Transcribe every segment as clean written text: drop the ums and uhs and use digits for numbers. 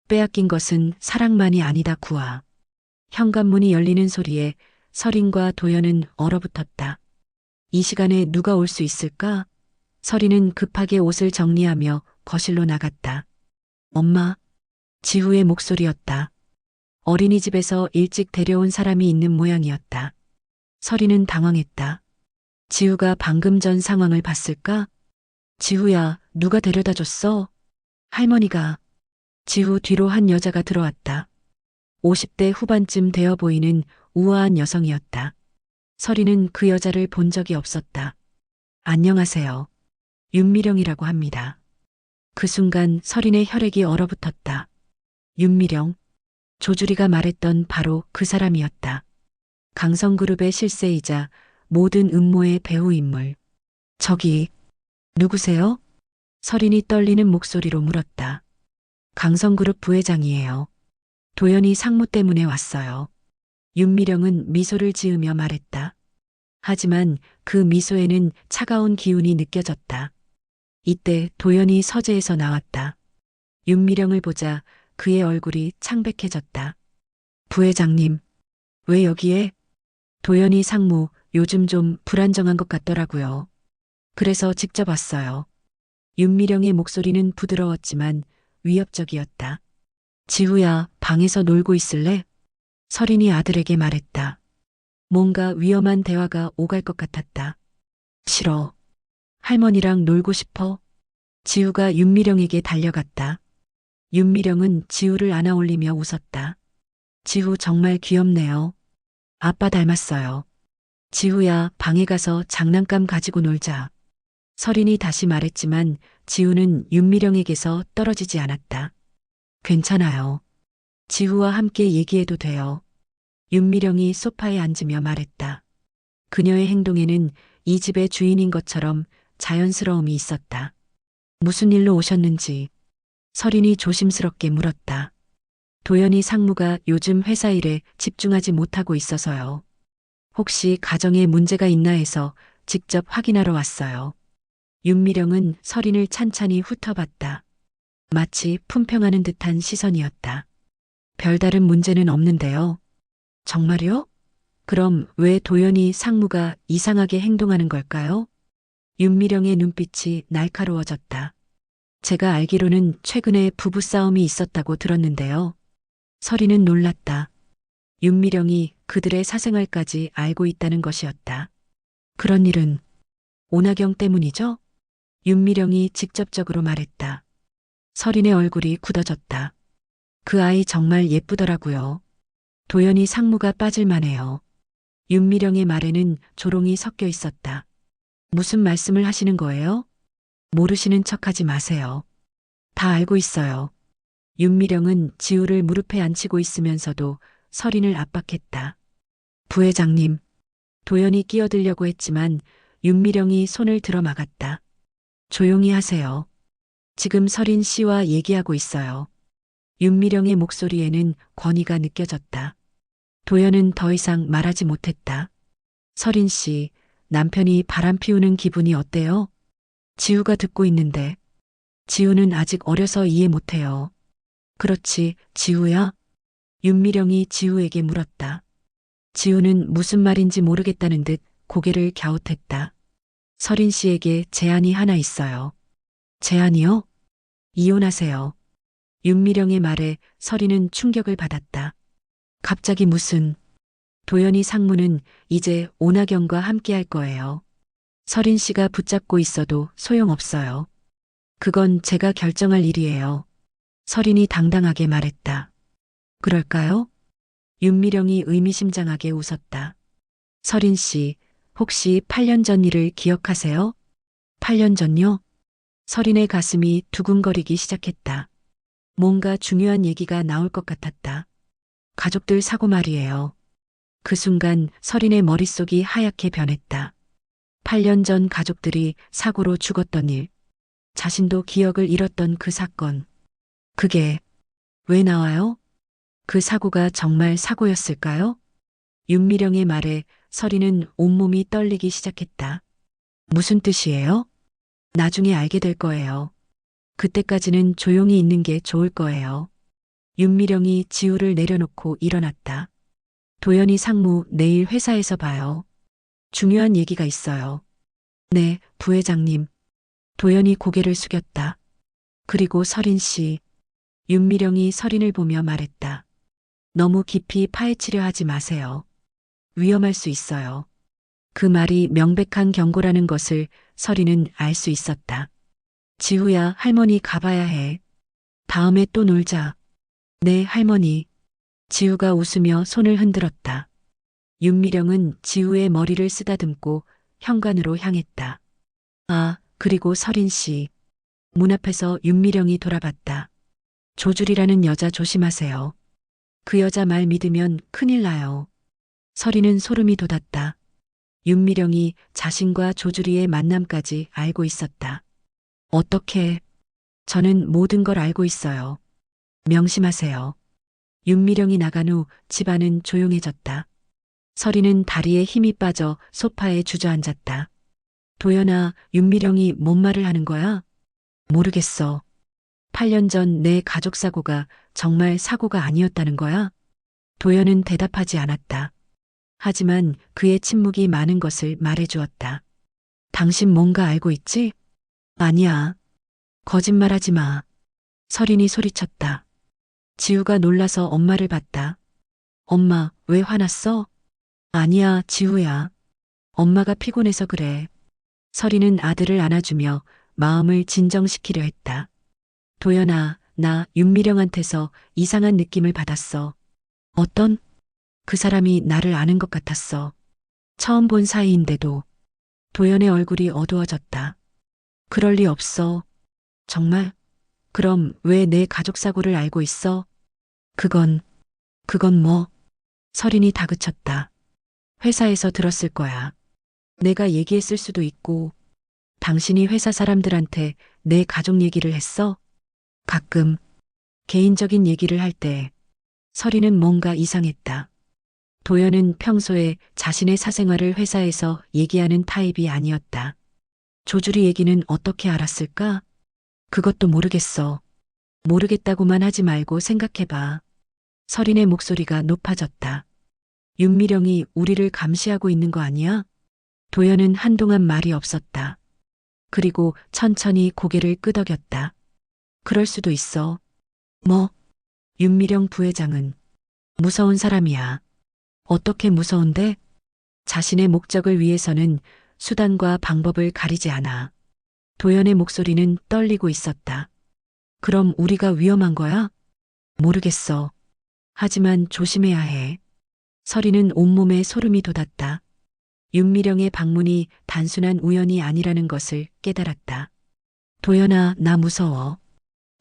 빼앗긴 것은 사랑만이 아니다 구하. 현관문이 열리는 소리에 설인과 도연은 얼어붙었다. 이 시간에 누가 올 수 있을까? 설이는 급하게 옷을 정리하며 거실로 나갔다. 엄마, 지후의 목소리였다. 어린이집에서 일찍 데려온 사람이 있는 모양이었다. 설이는 당황했다. 지후가 방금 전 상황을 봤을까? 지후야, 누가 데려다 줬어? 할머니가. 지후 뒤로 한 여자가 들어왔다. 50대 후반쯤 되어 보이는 우아한 여성이었다. 설이는 그 여자를 본 적이 없었다. 안녕하세요. 윤미령이라고 합니다. 그 순간 설인의 혈액이 얼어붙었다. 윤미령. 조주리가 말했던 바로 그 사람이었다. 강성그룹의 실세이자 모든 음모의 배후 인물. 저기, 누구세요? 설인이 떨리는 목소리로 물었다. 강성그룹 부회장이에요. 도연이 상무 때문에 왔어요. 윤미령은 미소를 지으며 말했다. 하지만 그 미소에는 차가운 기운이 느껴졌다. 이때 도연이 서재에서 나왔다. 윤미령을 보자 그의 얼굴이 창백해졌다. 부회장님, 왜 여기에? 도연이 상무, 요즘 좀 불안정한 것 같더라고요. 그래서 직접 왔어요. 윤미령의 목소리는 부드러웠지만 위협적이었다. 지후야, 방에서 놀고 있을래? 설인이 아들에게 말했다. 뭔가 위험한 대화가 오갈 것 같았다. 싫어. 할머니랑 놀고 싶어. 지후가 윤미령에게 달려갔다. 윤미령은 지후를 안아올리며 웃었다. 지후 정말 귀엽네요. 아빠 닮았어요. 지후야, 방에 가서 장난감 가지고 놀자. 설인이 다시 말했지만 지후는 윤미령에게서 떨어지지 않았다. 괜찮아요. 지후와 함께 얘기해도 돼요. 윤미령이 소파에 앉으며 말했다. 그녀의 행동에는 이 집의 주인인 것처럼 자연스러움이 있었다. 무슨 일로 오셨는지 설인이 조심스럽게 물었다. 도연이 상무가 요즘 회사 일에 집중하지 못하고 있어서요. 혹시 가정에 문제가 있나 해서 직접 확인하러 왔어요. 윤미령은 설인을 찬찬히 훑어봤다. 마치 품평하는 듯한 시선이었다. 별다른 문제는 없는데요. 정말요? 그럼 왜 도연이 상무가 이상하게 행동하는 걸까요? 윤미령의 눈빛이 날카로워졌다. 제가 알기로는 최근에 부부싸움이 있었다고 들었는데요. 설이는 놀랐다. 윤미령이 그들의 사생활까지 알고 있다는 것이었다. 그런 일은 오나경 때문이죠? 윤미령이 직접적으로 말했다. 설인의 얼굴이 굳어졌다. 그 아이 정말 예쁘더라고요. 도연이 상무가 빠질만해요. 윤미령의 말에는 조롱이 섞여 있었다. 무슨 말씀을 하시는 거예요? 모르시는 척하지 마세요. 다 알고 있어요. 윤미령은 지우를 무릎에 앉히고 있으면서도 설인을 압박했다. 부회장님, 도연이 끼어들려고 했지만 윤미령이 손을 들어 막았다. 조용히 하세요. 지금 설인 씨와 얘기하고 있어요. 윤미령의 목소리에는 권위가 느껴졌다. 도연은 더 이상 말하지 못했다. 설인 씨, 남편이 바람 피우는 기분이 어때요? 지우가 듣고 있는데. 지우는 아직 어려서 이해 못해요. 그렇지, 지우야? 윤미령이 지우에게 물었다. 지우는 무슨 말인지 모르겠다는 듯 고개를 갸웃했다. 설인 씨에게 제안이 하나 있어요. 제안이요? 이혼하세요. 윤미령의 말에 설인은 충격을 받았다. 갑자기 무슨... 도연이 상무는 이제 오나경과 함께 할 거예요. 설인 씨가 붙잡고 있어도 소용없어요. 그건 제가 결정할 일이에요. 설인이 당당하게 말했다. 그럴까요? 윤미령이 의미심장하게 웃었다. 설인 씨, 혹시 8년 전 일을 기억하세요? 8년 전요? 설인의 가슴이 두근거리기 시작했다. 뭔가 중요한 얘기가 나올 것 같았다. 가족들 사고 말이에요. 그 순간 설인의 머릿속이 하얗게 변했다. 8년 전 가족들이 사고로 죽었던 일, 자신도 기억을 잃었던 그 사건. 그게 왜 나와요? 그 사고가 정말 사고였을까요? 윤미령의 말에 설이는 온몸이 떨리기 시작했다. 무슨 뜻이에요? 나중에 알게 될 거예요. 그때까지는 조용히 있는 게 좋을 거예요. 윤미령이 지우를 내려놓고 일어났다. 도연이 상무, 내일 회사에서 봐요. 중요한 얘기가 있어요. 네, 부회장님. 도연이 고개를 숙였다. 그리고 서린 씨. 윤미령이 서린을 보며 말했다. 너무 깊이 파헤치려 하지 마세요. 위험할 수 있어요. 그 말이 명백한 경고라는 것을 서린은 알 수 있었다. 지우야, 할머니 가봐야 해. 다음에 또 놀자. 네, 할머니. 지우가 웃으며 손을 흔들었다. 윤미령은 지우의 머리를 쓰다듬고 현관으로 향했다. 아, 그리고 서린 씨. 문 앞에서 윤미령이 돌아봤다. 조줄이라는 여자 조심하세요. 그 여자 말 믿으면 큰일 나요. 서린은 소름이 돋았다. 윤미령이 자신과 조주리의 만남까지 알고 있었다. 어떻게? 저는 모든 걸 알고 있어요. 명심하세요. 윤미령이 나간 후 집안은 조용해졌다. 서린은 다리에 힘이 빠져 소파에 주저앉았다. 도연아, 윤미령이 뭔 말을 하는 거야? 모르겠어. 8년 전 내 가족 사고가 정말 사고가 아니었다는 거야? 도연은 대답하지 않았다. 하지만 그의 침묵이 많은 것을 말해주었다. 당신 뭔가 알고 있지? 아니야. 거짓말하지 마. 서린이 소리쳤다. 지우가 놀라서 엄마를 봤다. 엄마, 왜 화났어? 아니야, 지우야. 엄마가 피곤해서 그래. 서린은 아들을 안아주며 마음을 진정시키려 했다. 도연아, 나 윤미령한테서 이상한 느낌을 받았어. 어떤? 그 사람이 나를 아는 것 같았어. 처음 본 사이인데도. 도연의 얼굴이 어두워졌다. 그럴 리 없어. 정말? 그럼 왜 내 가족 사고를 알고 있어? 그건 뭐? 서린이 다그쳤다. 회사에서 들었을 거야. 내가 얘기했을 수도 있고, 당신이 회사 사람들한테 내 가족 얘기를 했어? 가끔, 개인적인 얘기를 할 때, 서린은 뭔가 이상했다. 도연은 평소에 자신의 사생활을 회사에서 얘기하는 타입이 아니었다. 조주리 얘기는 어떻게 알았을까? 그것도 모르겠어. 모르겠다고만 하지 말고 생각해봐. 서린의 목소리가 높아졌다. 윤미령이 우리를 감시하고 있는 거 아니야? 도연은 한동안 말이 없었다. 그리고 천천히 고개를 끄덕였다. 그럴 수도 있어. 뭐? 윤미령 부회장은 무서운 사람이야. 어떻게 무서운데? 자신의 목적을 위해서는 수단과 방법을 가리지 않아. 도연의 목소리는 떨리고 있었다. 그럼 우리가 위험한 거야? 모르겠어. 하지만 조심해야 해. 서리는 온몸에 소름이 돋았다. 윤미령의 방문이 단순한 우연이 아니라는 것을 깨달았다. 도연아, 나 무서워.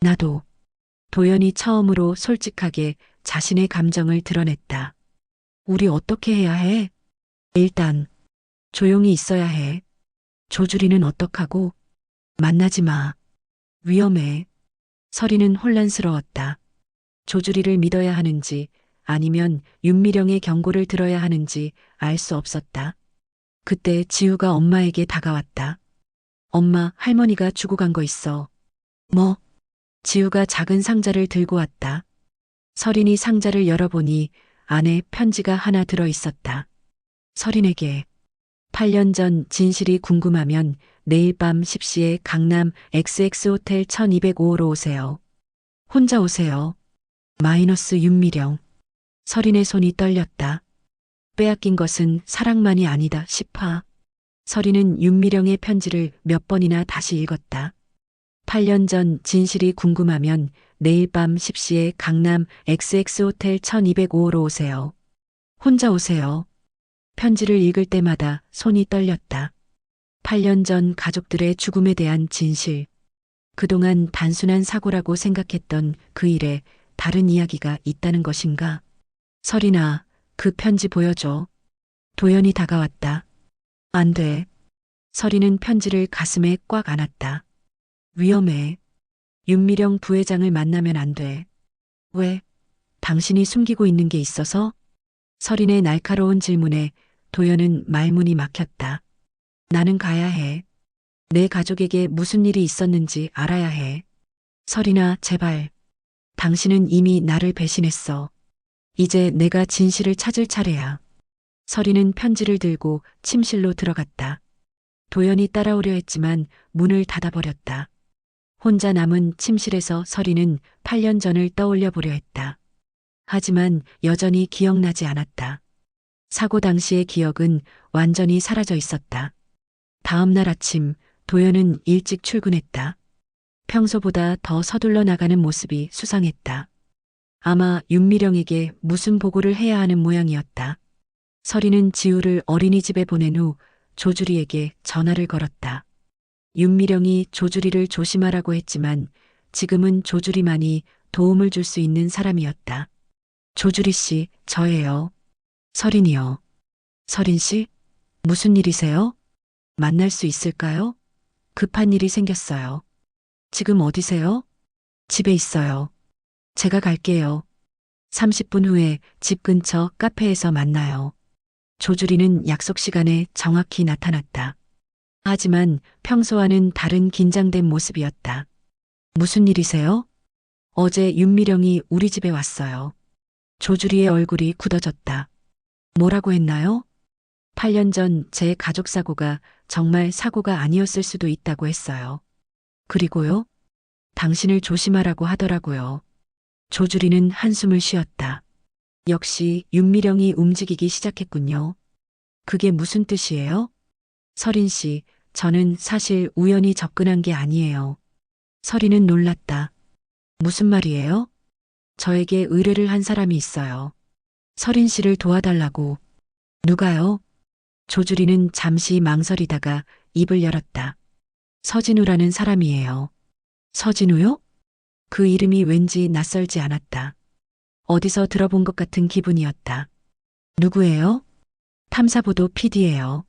나도. 도연이 처음으로 솔직하게 자신의 감정을 드러냈다. 우리 어떻게 해야 해? 일단, 조용히 있어야 해. 조주리는 어떡하고? 만나지 마. 위험해. 서리는 혼란스러웠다. 조주리를 믿어야 하는지 아니면 윤미령의 경고를 들어야 하는지 알 수 없었다. 그때 지우가 엄마에게 다가왔다. 엄마, 할머니가 주고 간 거 있어. 뭐? 지우가 작은 상자를 들고 왔다. 서린이 상자를 열어보니 안에 편지가 하나 들어 있었다. 서린에게 8년 전 진실이 궁금하면 내일 밤 10시에 강남 XX 호텔 1205호로 오세요. 혼자 오세요. 마이너스 윤미령. 서린의 손이 떨렸다. 빼앗긴 것은 사랑만이 아니다 싶어. 서린은 윤미령의 편지를 몇 번이나 다시 읽었다. 8년 전 진실이 궁금하면 내일 밤 10시에 강남 XX 호텔 1205호로 오세요. 혼자 오세요. 편지를 읽을 때마다 손이 떨렸다. 8년 전 가족들의 죽음에 대한 진실. 그동안 단순한 사고라고 생각했던 그 일에 다른 이야기가 있다는 것인가? 서린아, 그 편지 보여줘. 도연이 다가왔다. 안 돼. 서린은 편지를 가슴에 꽉 안았다. 위험해. 윤미령 부회장을 만나면 안 돼. 왜? 당신이 숨기고 있는 게 있어서? 서린의 날카로운 질문에 도연은 말문이 막혔다. 나는 가야 해. 내 가족에게 무슨 일이 있었는지 알아야 해. 서린아, 제발. 당신은 이미 나를 배신했어. 이제 내가 진실을 찾을 차례야. 서리는 편지를 들고 침실로 들어갔다. 도연이 따라오려 했지만 문을 닫아버렸다. 혼자 남은 침실에서 서리는 8년 전을 떠올려 보려 했다. 하지만 여전히 기억나지 않았다. 사고 당시의 기억은 완전히 사라져 있었다. 다음 날 아침 도연은 일찍 출근했다. 평소보다 더 서둘러 나가는 모습이 수상했다. 아마 윤미령에게 무슨 보고를 해야 하는 모양이었다. 서리는 지우를 어린이집에 보낸 후 조주리에게 전화를 걸었다. 윤미령이 조주리를 조심하라고 했지만 지금은 조주리만이 도움을 줄 수 있는 사람이었다. 조주리 씨, 저예요. 서린이요. 서린 씨? 무슨 일이세요? 만날 수 있을까요? 급한 일이 생겼어요. 지금 어디세요? 집에 있어요. 제가 갈게요. 30분 후에 집 근처 카페에서 만나요. 조주리는 약속 시간에 정확히 나타났다. 하지만 평소와는 다른 긴장된 모습이었다. 무슨 일이세요? 어제 윤미령이 우리 집에 왔어요. 조주리의 얼굴이 굳어졌다. 뭐라고 했나요? 8년 전 제 가족 사고가 정말 사고가 아니었을 수도 있다고 했어요. 그리고요? 당신을 조심하라고 하더라고요. 조주리는 한숨을 쉬었다. 역시 윤미령이 움직이기 시작했군요. 그게 무슨 뜻이에요? 서린 씨, 저는 사실 우연히 접근한 게 아니에요. 서린은 놀랐다. 무슨 말이에요? 저에게 의뢰를 한 사람이 있어요. 서린 씨를 도와달라고. 누가요? 조주리는 잠시 망설이다가 입을 열었다. 서진우라는 사람이에요. 서진우요? 그 이름이 왠지 낯설지 않았다. 어디서 들어본 것 같은 기분이었다. 누구예요? 탐사보도 PD예요.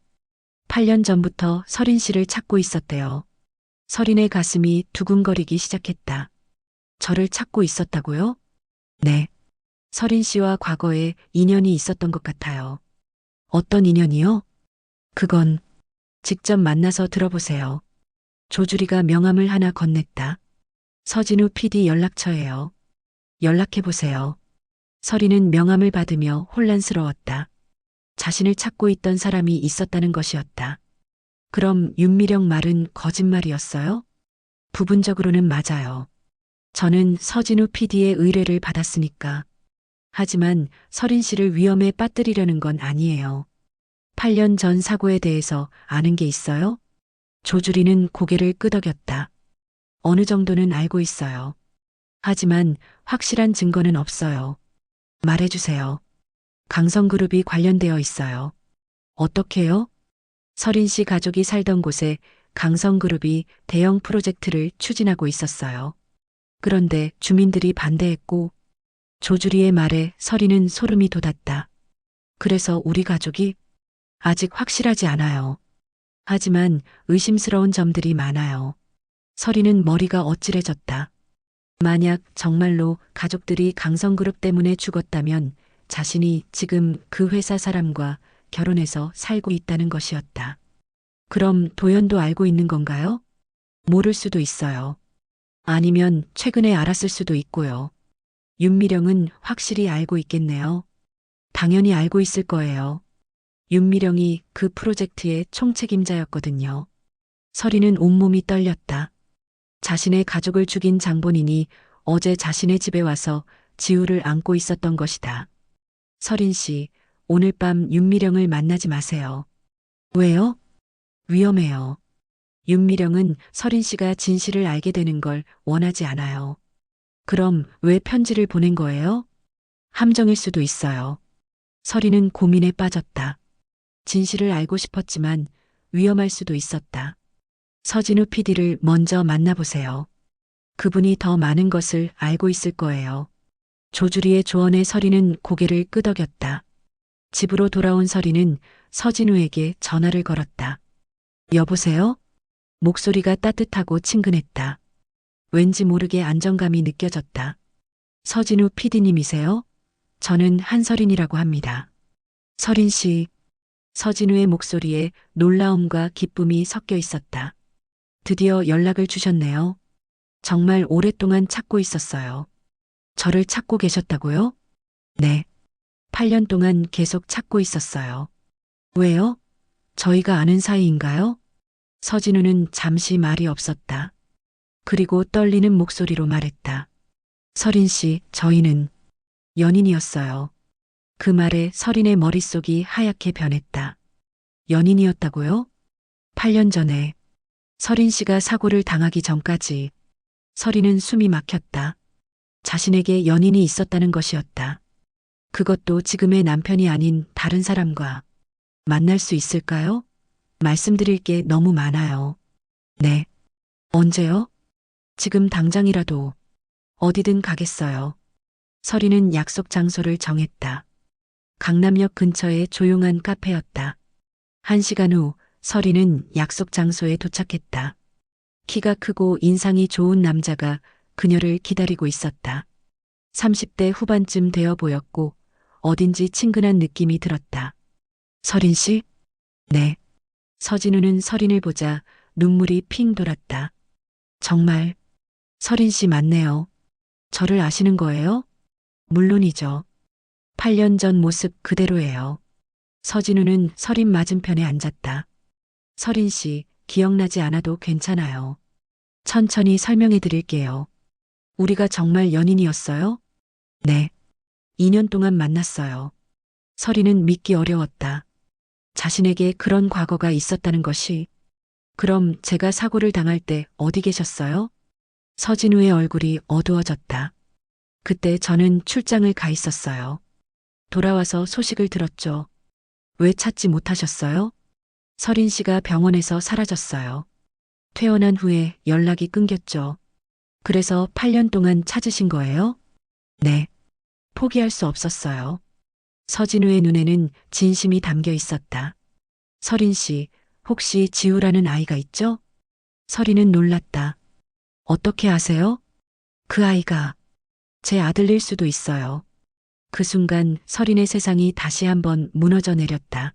8년 전부터 서린 씨를 찾고 있었대요. 서린의 가슴이 두근거리기 시작했다. 저를 찾고 있었다고요? 네. 서린 씨와 과거에 인연이 있었던 것 같아요. 어떤 인연이요? 그건 직접 만나서 들어보세요. 조주리가 명함을 하나 건넸다. 서진우 PD 연락처예요. 연락해보세요. 서리는 명함을 받으며 혼란스러웠다. 자신을 찾고 있던 사람이 있었다는 것이었다. 그럼 윤미령 말은 거짓말이었어요? 부분적으로는 맞아요. 저는 서진우 PD의 의뢰를 받았으니까. 하지만 서린 씨를 위험에 빠뜨리려는 건 아니에요. 8년 전 사고에 대해서 아는 게 있어요? 조주리는 고개를 끄덕였다. 어느 정도는 알고 있어요. 하지만 확실한 증거는 없어요. 말해주세요. 강성그룹이 관련되어 있어요. 어떻게요? 서린 씨 가족이 살던 곳에 강성그룹이 대형 프로젝트를 추진하고 있었어요. 그런데 주민들이 반대했고 조주리의 말에 서린은 소름이 돋았다. 그래서 우리 가족이 아직 확실하지 않아요. 하지만 의심스러운 점들이 많아요. 서린은 머리가 어찔해졌다. 만약 정말로 가족들이 강성그룹 때문에 죽었다면 자신이 지금 그 회사 사람과 결혼해서 살고 있다는 것이었다. 그럼 도연도 알고 있는 건가요? 모를 수도 있어요. 아니면 최근에 알았을 수도 있고요. 윤미령은 확실히 알고 있겠네요. 당연히 알고 있을 거예요. 윤미령이 그 프로젝트의 총책임자였거든요. 서리는 온몸이 떨렸다. 자신의 가족을 죽인 장본인이 어제 자신의 집에 와서 지우를 안고 있었던 것이다. 서린 씨, 오늘 밤 윤미령을 만나지 마세요. 왜요? 위험해요. 윤미령은 서린 씨가 진실을 알게 되는 걸 원하지 않아요. 그럼 왜 편지를 보낸 거예요? 함정일 수도 있어요. 서린은 고민에 빠졌다. 진실을 알고 싶었지만 위험할 수도 있었다. 서진우 PD를 먼저 만나보세요. 그분이 더 많은 것을 알고 있을 거예요. 조주리의 조언에 서리는 고개를 끄덕였다. 집으로 돌아온 서리는 서진우에게 전화를 걸었다. 여보세요? 목소리가 따뜻하고 친근했다. 왠지 모르게 안정감이 느껴졌다. 서진우 PD님이세요? 저는 한서린이라고 합니다. 서린 씨. 서진우의 목소리에 놀라움과 기쁨이 섞여 있었다. 드디어 연락을 주셨네요. 정말 오랫동안 찾고 있었어요. 저를 찾고 계셨다고요? 네. 8년 동안 계속 찾고 있었어요. 왜요? 저희가 아는 사이인가요? 서진우는 잠시 말이 없었다. 그리고 떨리는 목소리로 말했다. 서린 씨, 저희는 연인이었어요. 그 말에 서린의 머릿속이 하얗게 변했다. 연인이었다고요? 8년 전에 서린 씨가 사고를 당하기 전까지 서린은 숨이 막혔다. 자신에게 연인이 있었다는 것이었다. 그것도 지금의 남편이 아닌 다른 사람과 만날 수 있을까요? 말씀드릴 게 너무 많아요. 네. 언제요? 지금 당장이라도 어디든 가겠어요. 서린은 약속 장소를 정했다. 강남역 근처의 조용한 카페였다. 1시간 후 서린은 약속 장소에 도착했다. 키가 크고 인상이 좋은 남자가 그녀를 기다리고 있었다. 30대 후반쯤 되어 보였고 어딘지 친근한 느낌이 들었다. 서린 씨? 네. 서진우는 서린을 보자 눈물이 핑 돌았다. 정말 서린 씨 맞네요. 저를 아시는 거예요? 물론이죠. 8년 전 모습 그대로예요. 서진우는 서린 맞은편에 앉았다. 서린 씨, 기억나지 않아도 괜찮아요. 천천히 설명해 드릴게요. 우리가 정말 연인이었어요? 네. 2년 동안 만났어요. 서린은 믿기 어려웠다. 자신에게 그런 과거가 있었다는 것이. 그럼 제가 사고를 당할 때 어디 계셨어요? 서진우의 얼굴이 어두워졌다. 그때 저는 출장을 가 있었어요. 돌아와서 소식을 들었죠. 왜 찾지 못하셨어요? 서린 씨가 병원에서 사라졌어요. 퇴원한 후에 연락이 끊겼죠. 그래서 8년 동안 찾으신 거예요? 네. 포기할 수 없었어요. 서진우의 눈에는 진심이 담겨 있었다. 서린 씨, 혹시 지우라는 아이가 있죠? 서린은 놀랐다. 어떻게 아세요? 그 아이가 제 아들일 수도 있어요. 그 순간 서린의 세상이 다시 한번 무너져 내렸다.